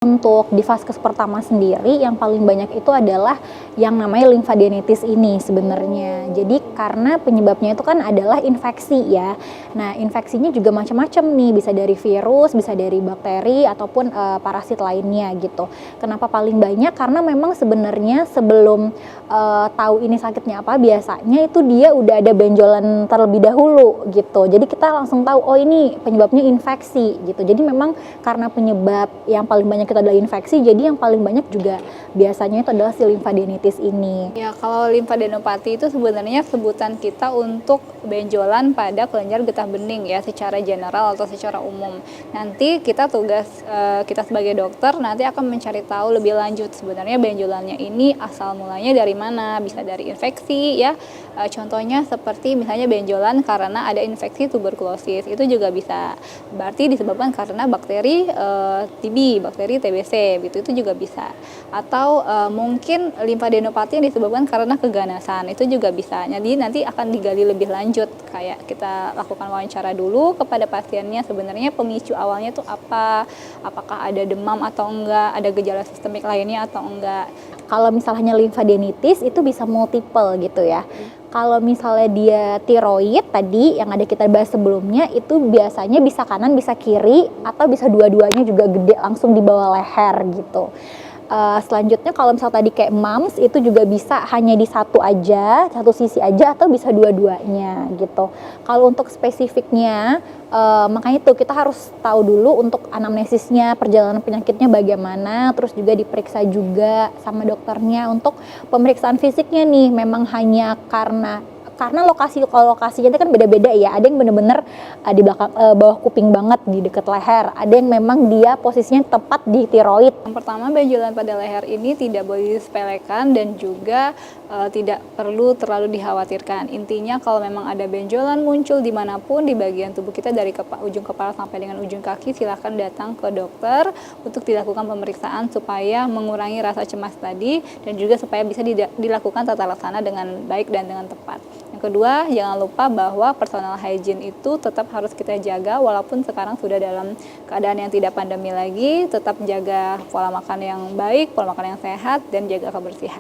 Untuk di vaskes pertama sendiri yang paling banyak itu adalah yang namanya limfadenitis ini sebenarnya. Jadi karena penyebabnya itu kan adalah infeksi ya. Nah, infeksinya juga macam-macam nih, bisa dari virus, bisa dari bakteri ataupun parasit lainnya gitu. Kenapa paling banyak? Karena memang sebenarnya sebelum tahu ini sakitnya apa, biasanya itu dia udah ada benjolan terlebih dahulu gitu. Jadi kita langsung tahu, oh ini penyebabnya infeksi gitu. Jadi memang karena penyebab yang paling banyak itu adalah infeksi, jadi yang paling banyak juga biasanya itu adalah si limfadenitis ini. Ya, kalau limfadenopati itu sebenarnya sebutan kita untuk benjolan pada kelenjar getah bening ya, secara general atau secara umum. Nanti kita kita sebagai dokter nanti akan mencari tahu lebih lanjut sebenarnya benjolannya ini asal mulanya dari mana, bisa dari infeksi ya. Contohnya seperti misalnya benjolan karena ada infeksi tuberkulosis, itu juga bisa berarti disebabkan karena bakteri TB, bakteri TBC gitu, itu juga bisa. Atau mungkin limfadenopati yang disebabkan karena keganasan, itu juga bisa. Jadi nanti akan digali lebih lanjut, kayak kita lakukan wawancara dulu kepada pasiennya, sebenarnya pemicu awalnya itu apa, apakah ada demam atau enggak, ada gejala sistemik lainnya atau enggak. Kalau misalnya limfadenitis itu bisa multiple gitu ya. Kalau misalnya dia tiroid tadi yang ada kita bahas sebelumnya, itu biasanya bisa kanan bisa kiri atau bisa dua-duanya juga gede langsung di bawah leher gitu. Selanjutnya kalau misal tadi kayak mumps itu juga bisa hanya di satu sisi aja atau bisa dua-duanya gitu. Kalau untuk spesifiknya makanya itu kita harus tahu dulu untuk anamnesisnya, perjalanan penyakitnya bagaimana, terus juga diperiksa juga sama dokternya untuk pemeriksaan fisiknya nih, memang hanya karena lokasinya itu kan beda-beda ya. Ada yang bener-bener di belakang bawah kuping banget di dekat leher. Ada yang memang dia posisinya tepat di tiroid. Yang pertama, benjolan pada leher ini tidak boleh disepelekan dan juga tidak perlu terlalu dikhawatirkan. Intinya kalau memang ada benjolan muncul dimanapun di bagian tubuh kita dari ujung kepala sampai dengan ujung kaki, silahkan datang ke dokter untuk dilakukan pemeriksaan supaya mengurangi rasa cemas tadi dan juga supaya bisa dilakukan tata laksana dengan baik dan dengan tepat. Yang kedua, jangan lupa bahwa personal hygiene itu tetap harus kita jaga walaupun sekarang sudah dalam keadaan yang tidak pandemi lagi, tetap jaga pola makan yang baik, pola makan yang sehat, dan jaga kebersihan.